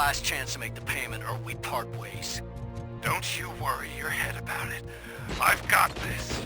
last chance to make the payment or we part ways. Don't you worry your head about it. I've got this.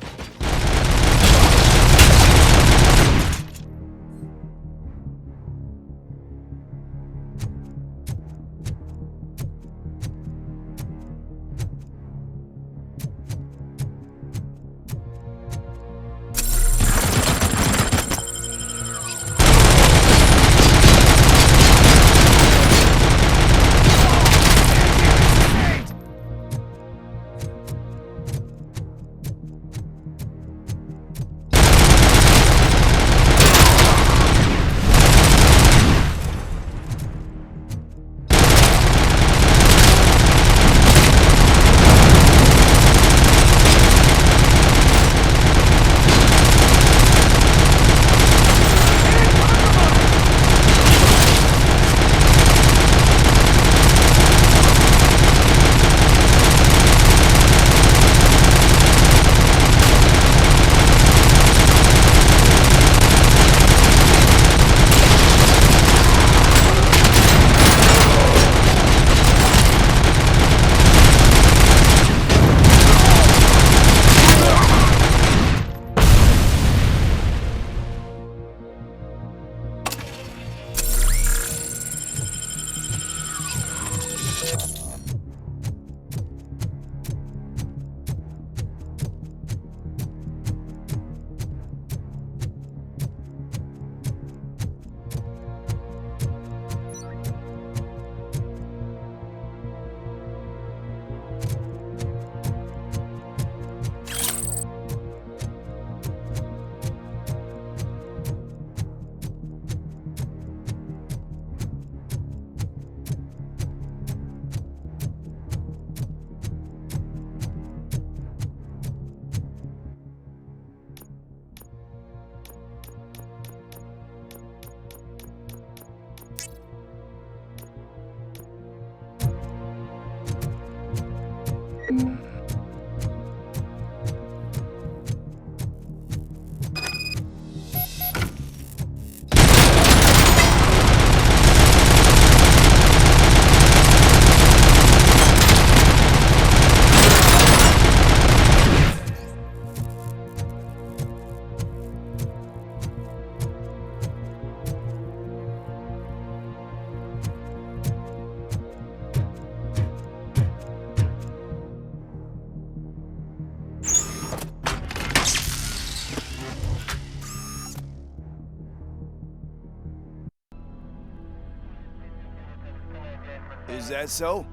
Is that so?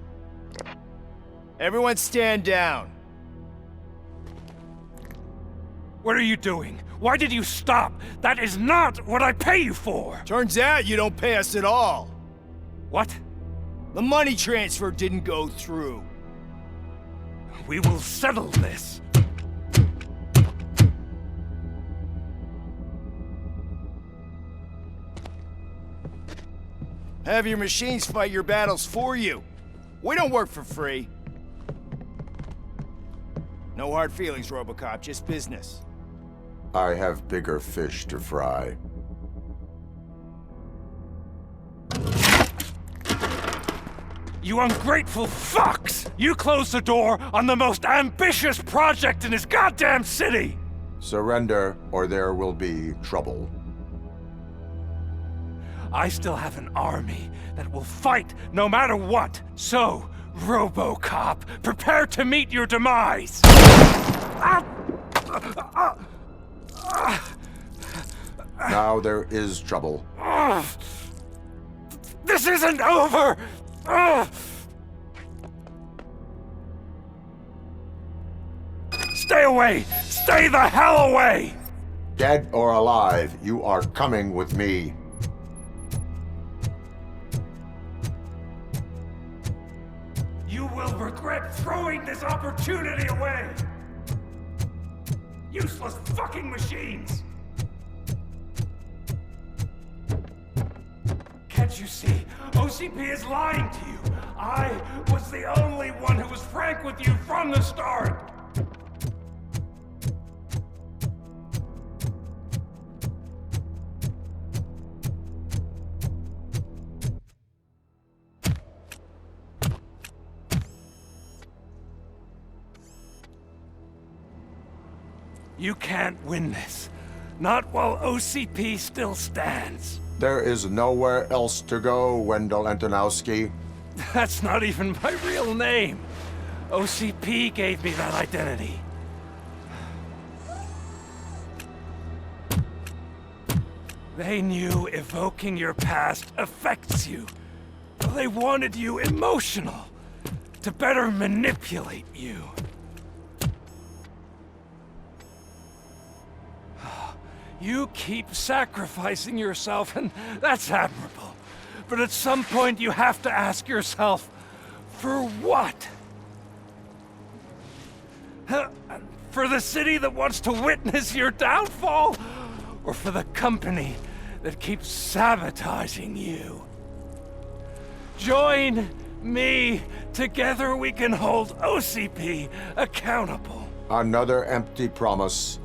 Everyone stand down. What are you doing? Why did you stop? That is not what I pay you for! Turns out you don't pay us at all. What? The money transfer didn't go through. We will settle this. Have your machines fight your battles for you. We don't work for free. No hard feelings, RoboCop, just business. I have bigger fish to fry. You ungrateful fucks! You closed the door on the most ambitious project in this goddamn city! Surrender, or there will be trouble. I still have an army that will fight no matter what. So, RoboCop, prepare to meet your demise! Now there is trouble. This isn't over! Stay away! Stay the hell away! Dead or alive, you are coming with me. You will regret throwing this opportunity away! Useless fucking machines! Can't you see? OCP is lying to you! I was the only one who was frank with you from the start! You can't win this. Not while OCP still stands. There is nowhere else to go, Wendell Antonowski. That's not even my real name. OCP gave me that identity. They knew evoking your past affects you. They wanted you emotional, to better manipulate you. You keep sacrificing yourself, and that's admirable. But at some point you have to ask yourself, for what? For the city that wants to witness your downfall? Or for the company that keeps sabotaging you? Join me. Together we can hold OCP accountable. Another empty promise.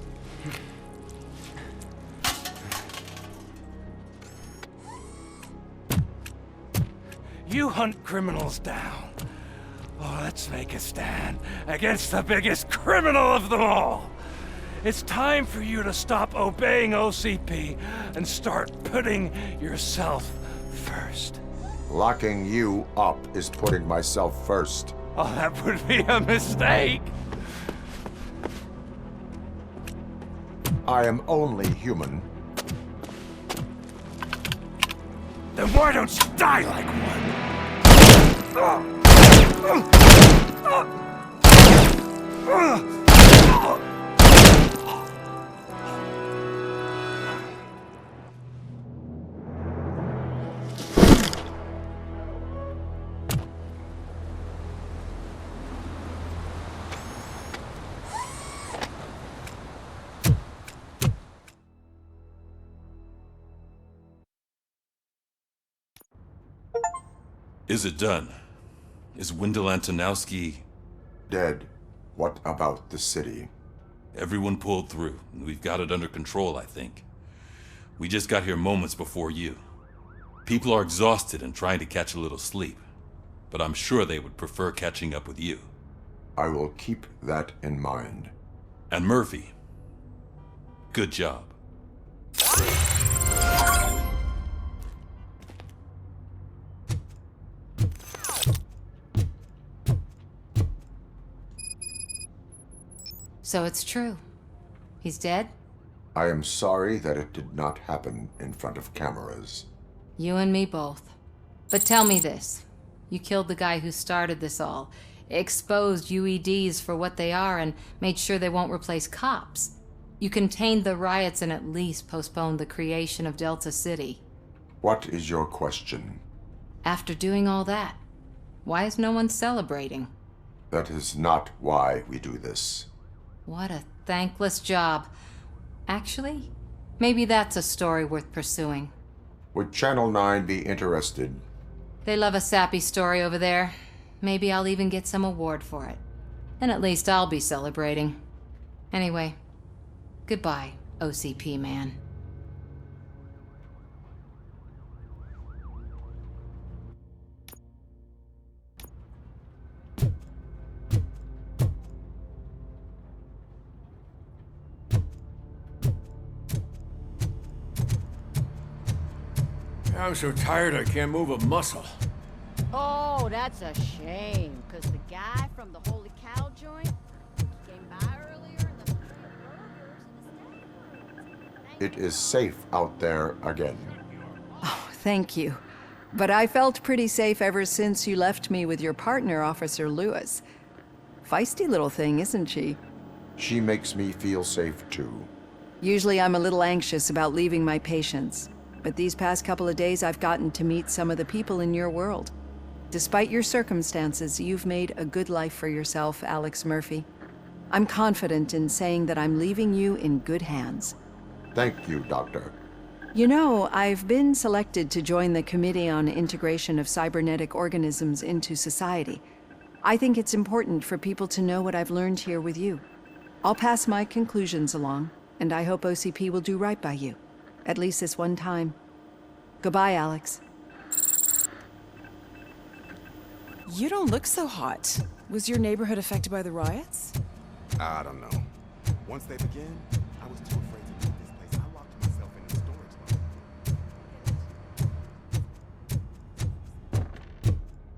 You hunt criminals down. Oh, let's make a stand against the biggest criminal of them all. It's time for you to stop obeying OCP and start putting yourself first. Locking you up is putting myself first. Oh, that would be a mistake. I am only human. Then why don't you die like one? Is it done? Is Wendell Antonowski... Dead. What about the city? Everyone pulled through. We've got it under control, I think. We just got here moments before you. People are exhausted and trying to catch a little sleep. But I'm sure they would prefer catching up with you. I will keep that in mind. And Murphy, good job. So it's true. He's dead? I am sorry that it did not happen in front of cameras. You and me both. But tell me this. You killed the guy who started this all, exposed UEDs for what they are, and made sure they won't replace cops. You contained the riots and at least postponed the creation of Delta City. What is your question? After doing all that, why is no one celebrating? That is not why we do this. What a thankless job. Actually, maybe that's a story worth pursuing. Would Channel 9 be interested? They love a sappy story over there. Maybe I'll even get some award for it. And at least I'll be celebrating. Anyway, goodbye, OCP man. I'm so tired I can't move a muscle. Oh, that's a shame, because the guy from the Holy Cow joint came by earlier and the burgers. It is safe out there again. Oh, thank you. But I felt pretty safe ever since you left me with your partner, Officer Lewis. Feisty little thing, isn't she? She makes me feel safe too. Usually I'm a little anxious about leaving my patients. But these past couple of days, I've gotten to meet some of the people in your world. Despite your circumstances, you've made a good life for yourself, Alex Murphy. I'm confident in saying that I'm leaving you in good hands. Thank you, Doctor. You know, I've been selected to join the Committee on Integration of Cybernetic Organisms into Society. I think it's important for people to know what I've learned here with you. I'll pass my conclusions along, and I hope OCP will do right by you. At least this one time. Goodbye, Alex. You don't look so hot. Was your neighborhood affected by the riots? I don't know. Once they begin, I was too afraid to leave this place. I locked myself in a storage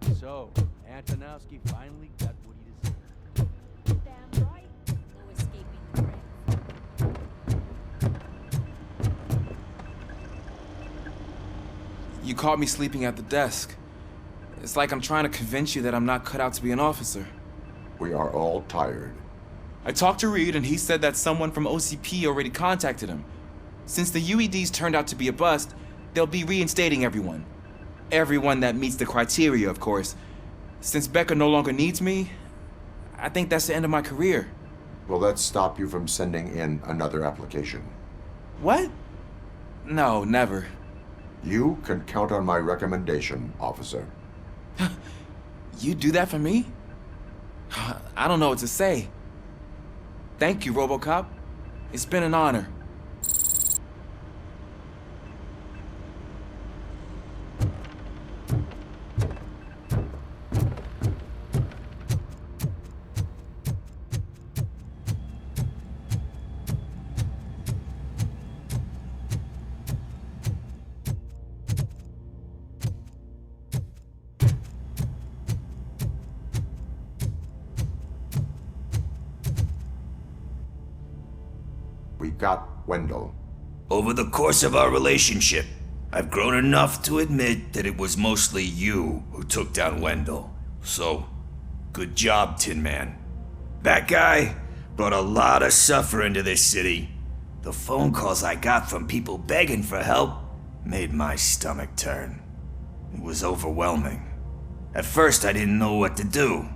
locker. So, Antonowski finally got what he deserved. Damn right. No escaping the grave. You caught me sleeping at the desk. It's like I'm trying to convince you that I'm not cut out to be an officer. We are all tired. I talked to Reed and he said that someone from OCP already contacted him. Since the UEDs turned out to be a bust, they'll be reinstating everyone. Everyone that meets the criteria, of course. Since Becca no longer needs me, I think that's the end of my career. Will that stop you from sending in another application? What? No, never. You can count on my recommendation, officer. You do that for me? I don't know what to say. Thank you, RoboCop. It's been an honor. We got Wendell. Over the course of our relationship, I've grown enough to admit that it was mostly you who took down Wendell. So, good job, Tin Man. That guy brought a lot of suffering to this city. The phone calls I got from people begging for help made my stomach turn. It was overwhelming. At first, I didn't know what to do.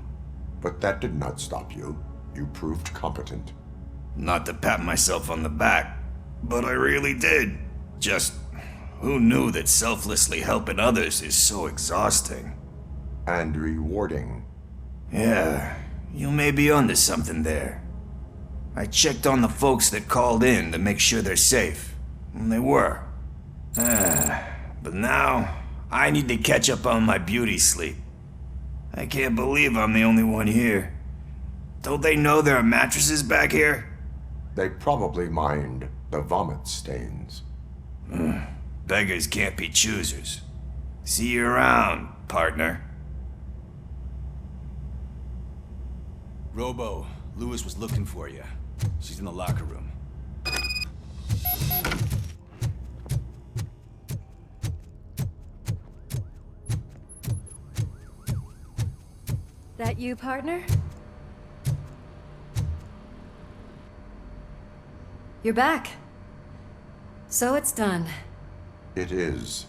But that did not stop you. You proved competent. Not to pat myself on the back, but I really did. Just, who knew that selflessly helping others is so exhausting? And rewarding. Yeah, you may be onto something there. I checked on the folks that called in to make sure they're safe, and they were. But now, I need to catch up on my beauty sleep. I can't believe I'm the only one here. Don't they know there are mattresses back here? They probably mind the vomit stains. Beggars can't be choosers. See you around, partner. Robo, Lewis was looking for you. She's in the locker room. That you, partner? You're back. So it's done. It is.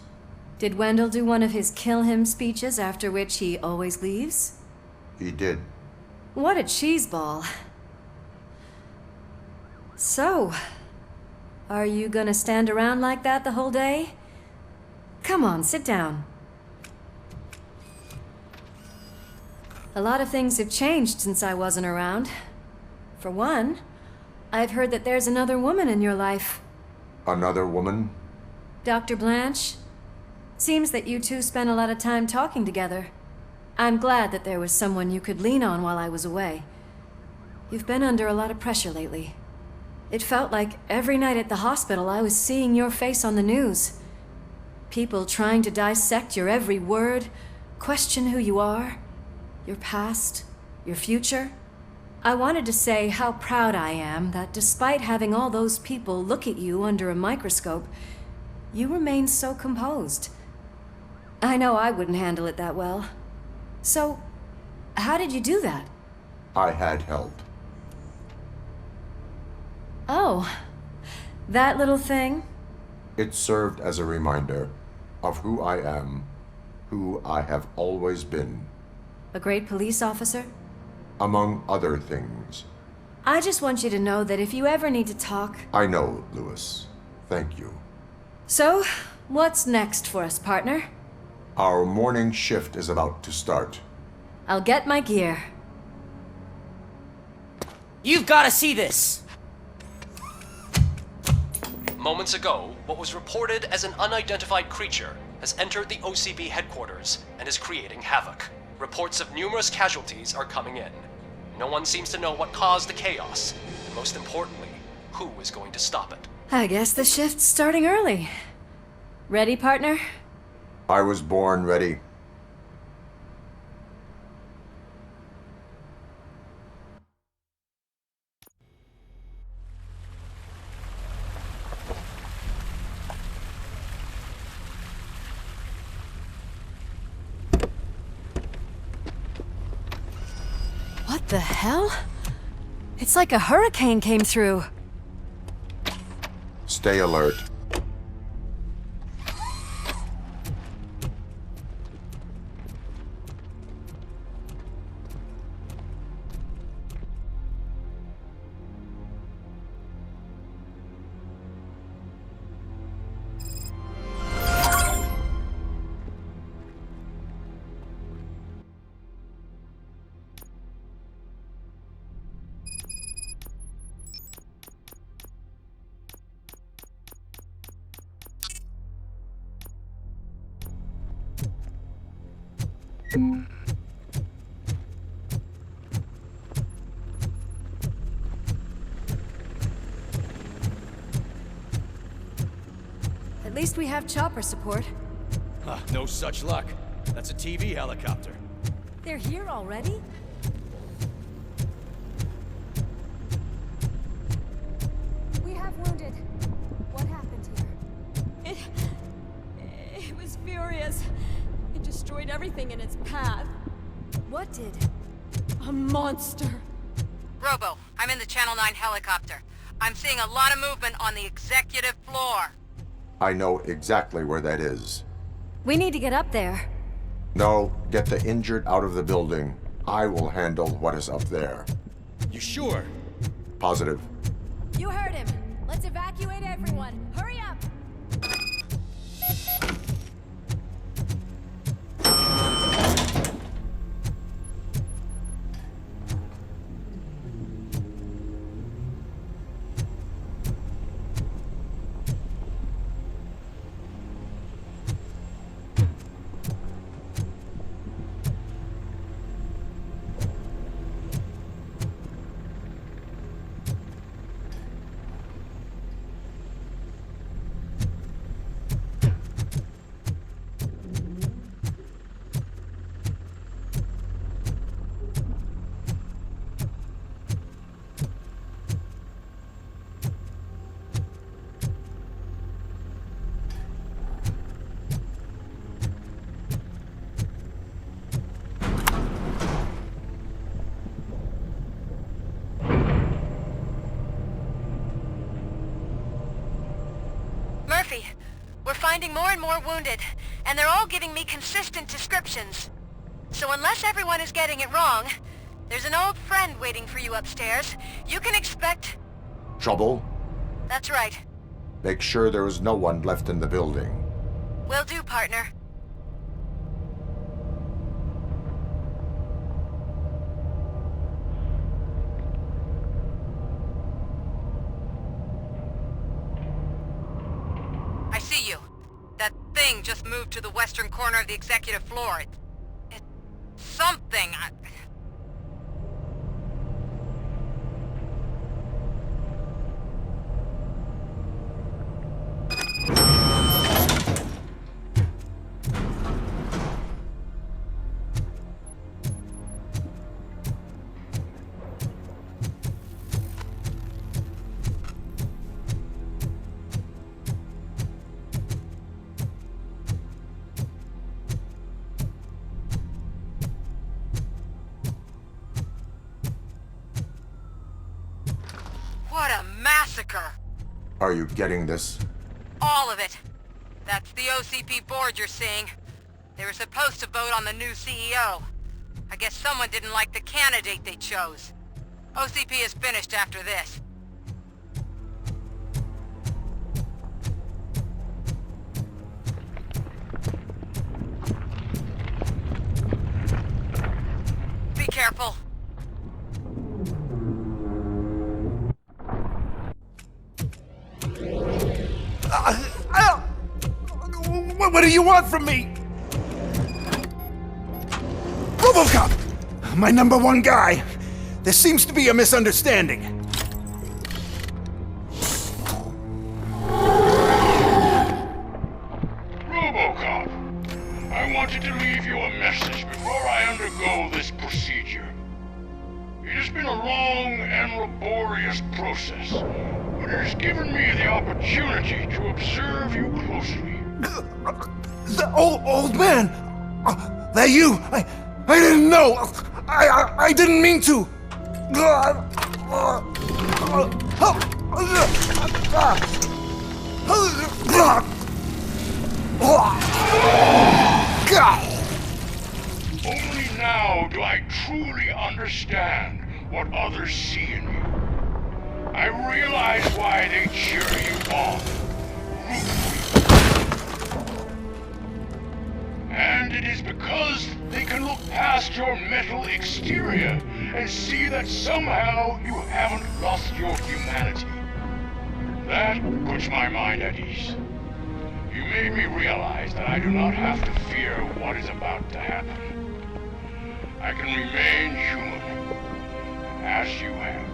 Did Wendell do one of his kill him speeches after which he always leaves? He did. What a cheeseball. So, are you gonna stand around like that the whole day? Come on, sit down. A lot of things have changed since I wasn't around. For one, I've heard that there's another woman in your life. Another woman? Dr. Blanche? Seems that you two spent a lot of time talking together. I'm glad that there was someone you could lean on while I was away. You've been under a lot of pressure lately. It felt like every night at the hospital I was seeing your face on the news. People trying to dissect your every word, question who you are, your past, your future. I wanted to say how proud I am that despite having all those people look at you under a microscope, you remain so composed. I know I wouldn't handle it that well. So, how did you do that? I had help. Oh, that little thing? It served as a reminder of who I am, who I have always been. A great police officer? Among other things. I just want you to know that if you ever need to talk... I know, Lewis. Thank you. So, what's next for us, partner? Our morning shift is about to start. I'll get my gear. You've got to see this! Moments ago, what was reported as an unidentified creature has entered the OCB headquarters and is creating havoc. Reports of numerous casualties are coming in. No one seems to know what caused the chaos, And most importantly, who is going to stop it? I guess the shift's starting early. Ready, partner? I was born ready. What the hell? It's like a hurricane came through. Stay alert. At least we have chopper support. No such luck. That's a TV helicopter. They're here already? We have wounded. What happened here? It was furious. It destroyed everything in its path. What did? A monster. Robo, I'm in the Channel 9 helicopter. I'm seeing a lot of movement on the executive floor. I know exactly where that is. We need to get up there. No, get the injured out of the building. I will handle what is up there. You sure? Positive. You heard him. Let's evacuate everyone. Hurry up! We're finding more and more wounded, and they're all giving me consistent descriptions. So unless everyone is getting it wrong, there's an old friend waiting for you upstairs. You can expect... Trouble? That's right. Make sure there is no one left in the building. Will do, partner. I see you. That thing just moved to the western corner of the executive floor. It's something. What a massacre! Are you getting this? All of it. That's the OCP board you're seeing. They were supposed to vote on the new CEO. I guess someone didn't like the candidate they chose. OCP is finished after this. Be careful. What do you want from me? RoboCop! My #1 guy. There seems to be a misunderstanding. long and laborious process, but it has given me the opportunity to observe you closely. The old man! That you! I didn't know! I didn't mean to! Only now do I truly understand what others see in you. I realize why they cheer you on, root for you. And it is because they can look past your metal exterior and see that somehow you haven't lost your humanity. That puts my mind at ease. You made me realize that I do not have to fear what is about to happen. I can remain human, as you have.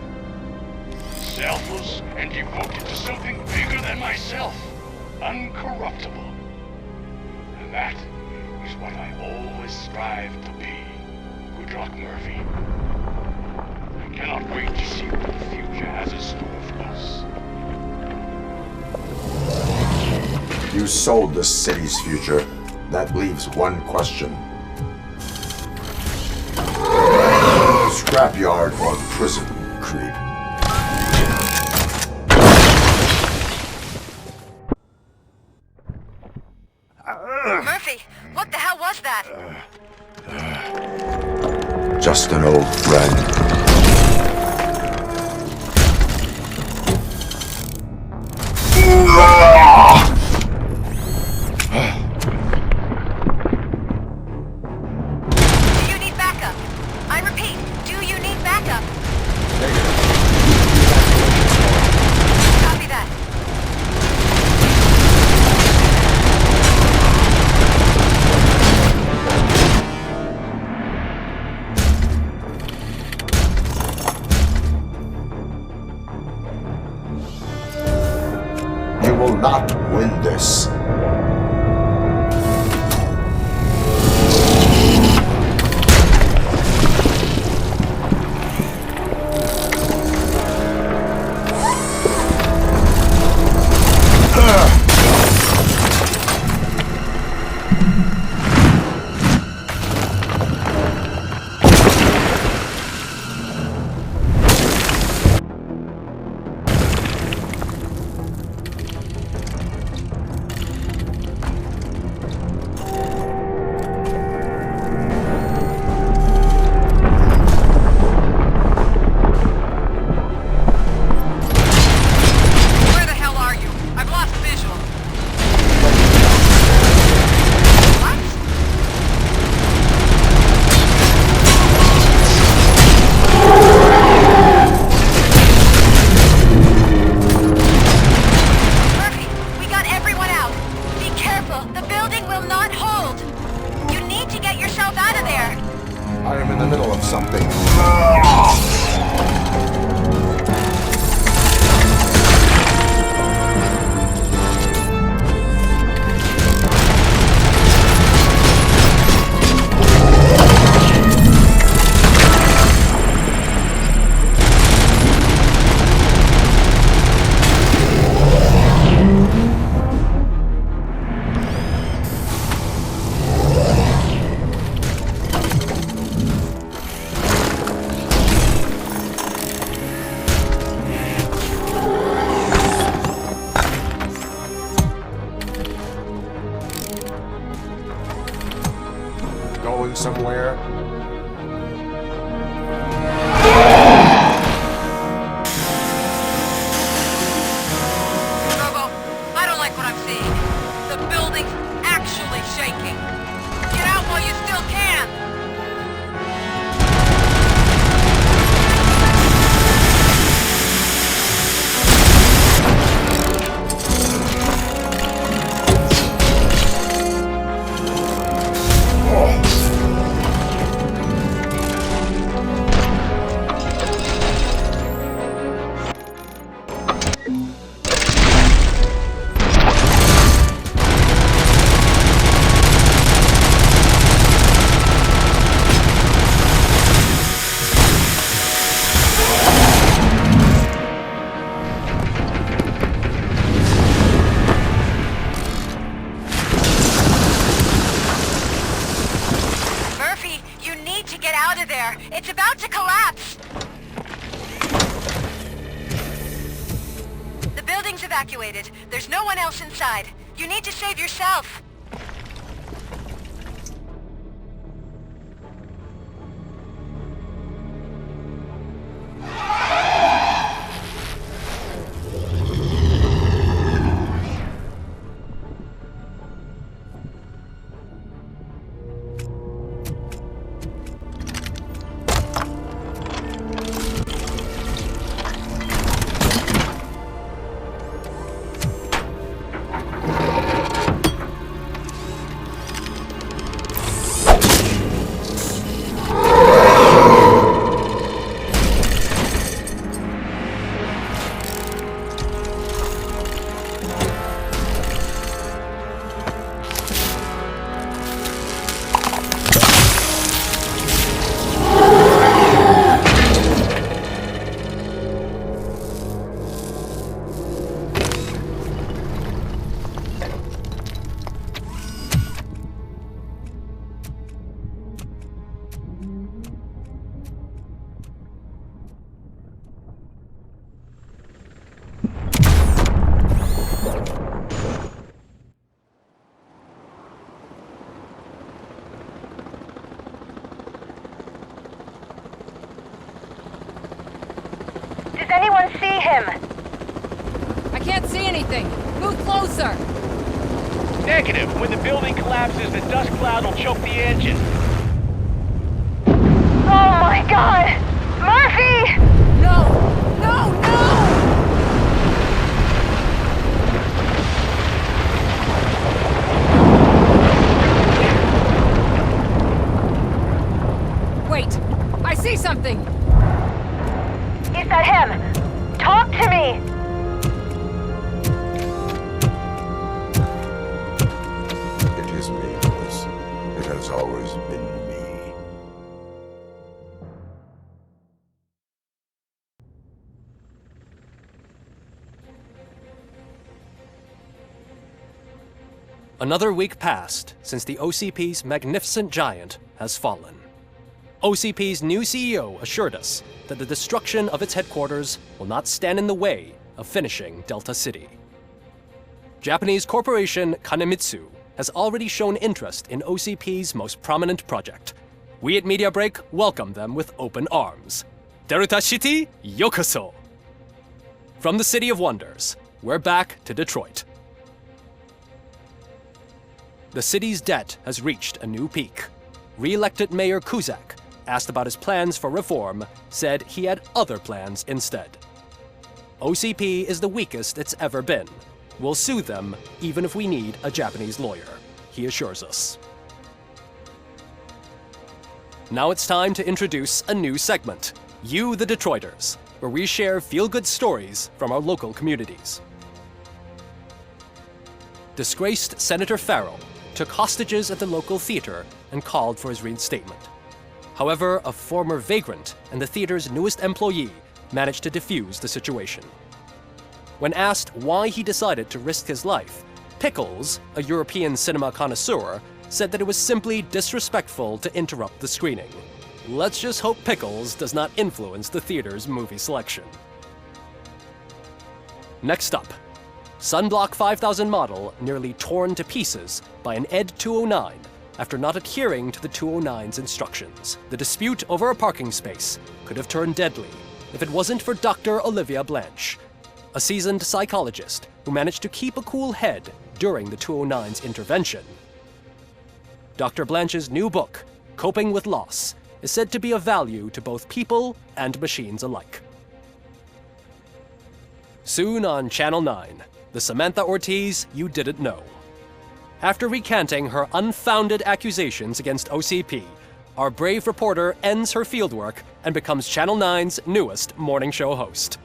Selfless and devoted to something bigger than myself, uncorruptible. And that is what I always strive to be. Good luck, Murphy. I cannot wait to see what the future has in store for us. You sold the city's future. That leaves one question. Scrapyard or prison, Creed? Murphy, what the hell was that? Just an old friend. Do you need backup? I repeat, do you need backup? Copy that. You will not win this. evacuated. There's no one else inside. You need to save yourself. Does anyone see him? I can't see anything. Move closer. Negative. When the building collapses, the dust cloud will choke the engine. Oh my god! Murphy! No! No! No! Wait! I see something! Is that him? Talk to me! It is me, Lewis. It has always been me. Another week passed since the OCP's magnificent giant has fallen. OCP's new CEO assured us that the destruction of its headquarters will not stand in the way of finishing Delta City. Japanese corporation Kanemitsu has already shown interest in OCP's most prominent project. We at Media Break welcome them with open arms. Delta City, yokoso! From the City of Wonders, we're back to Detroit. The city's debt has reached a new peak. Re-elected Mayor Kuzak, asked about his plans for reform, said he had other plans instead. OCP is the weakest it's ever been. We'll sue them even if we need a Japanese lawyer, he assures us. Now it's time to introduce a new segment, You the Detroiters, where we share feel-good stories from our local communities. Disgraced Senator Farrell took hostages at the local theater and called for his reinstatement. However, a former vagrant and the theater's newest employee managed to defuse the situation. When asked why he decided to risk his life, Pickles, a European cinema connoisseur, said that it was simply disrespectful to interrupt the screening. Let's just hope Pickles does not influence the theater's movie selection. Next up, Sunblock 5000 model nearly torn to pieces by an ED 209 after not adhering to the 209's instructions. The dispute over a parking space could have turned deadly if it wasn't for Dr. Olivia Blanche, a seasoned psychologist who managed to keep a cool head during the 209's intervention. Dr. Blanche's new book, Coping with Loss, is said to be of value to both people and machines alike. Soon on Channel 9, the Samantha Ortiz you didn't know. After recanting her unfounded accusations against OCP, our brave reporter ends her fieldwork and becomes Channel 9's newest morning show host.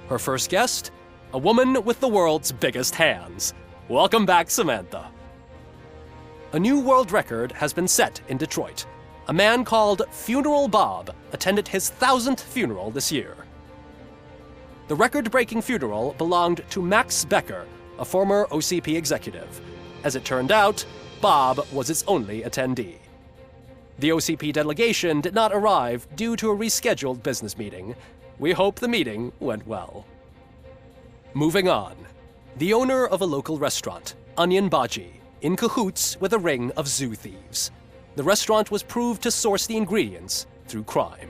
Her first guest, a woman with the world's biggest hands. Welcome back, Samantha. A new world record has been set in Detroit. A man called Funeral Bob attended his 1000th funeral this year. The record-breaking funeral belonged to Max Becker, a former OCP executive. As it turned out, Bob was its only attendee. The OCP delegation did not arrive due to a rescheduled business meeting. We hope the meeting went well. Moving on. The owner of a local restaurant, Onion Baji, in cahoots with a ring of zoo thieves. The restaurant was proved to source the ingredients through crime.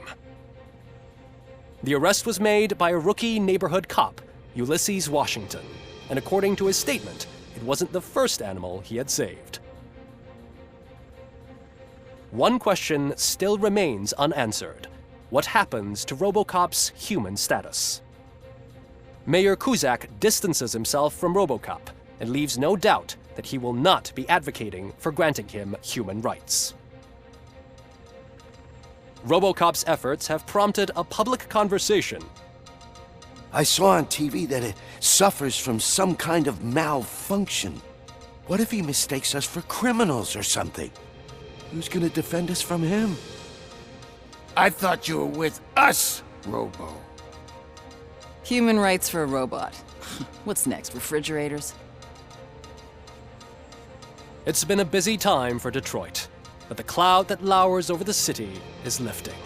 The arrest was made by a rookie neighborhood cop, Ulysses Washington, and according to his statement, it wasn't the first animal he had saved. One question still remains unanswered. What happens to RoboCop's human status? Mayor Kuzak distances himself from RoboCop and leaves no doubt that he will not be advocating for granting him human rights. RoboCop's efforts have prompted a public conversation. I saw on TV that it suffers from some kind of malfunction. What if he mistakes us for criminals or something? Who's gonna defend us from him? I thought you were with us, Robo. Human rights for a robot. What's next, refrigerators? It's been a busy time for Detroit, but the cloud that lowers over the city is lifting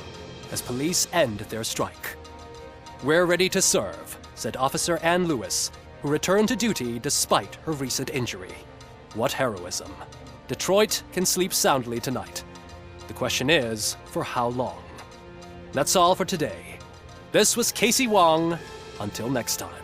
as police end their strike. "We're ready to serve," said Officer Ann Lewis, who returned to duty despite her recent injury. What heroism. Detroit can sleep soundly tonight. The question is, for how long? That's all for today. This was Casey Wong. Until next time.